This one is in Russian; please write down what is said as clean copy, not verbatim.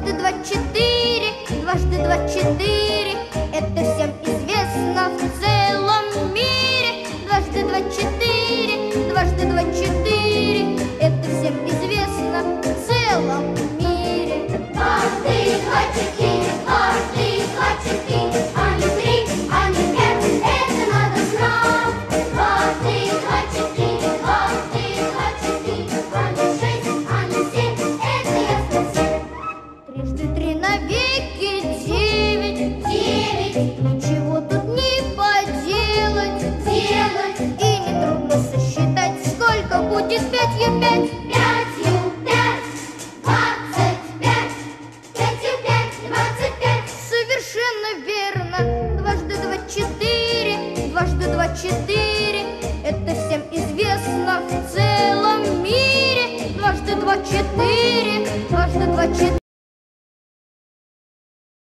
Дважды два четыре, дважды два четыре. Это всем известно в целом мире. Дважды два четыре, дважды два четыре. Это всем известно в целом мире. Дважды два четыре, дважды два четыре. А не три, а не пять, это надо знать. Дважды два четыре, дважды два четыре. А не шесть, а не семь, это ясно всем. Трижды три навеки девять. Девять. Ничего тут не поделать. Делать. И нетрудно сосчитать, сколько будет пятью пять. Пятью пять, 25. Пятью пять, 25. Совершенно верно. Дважды два четыре, дважды два четыре. Это всем известно в целом мире. Дважды два четыре, дважды два четыре.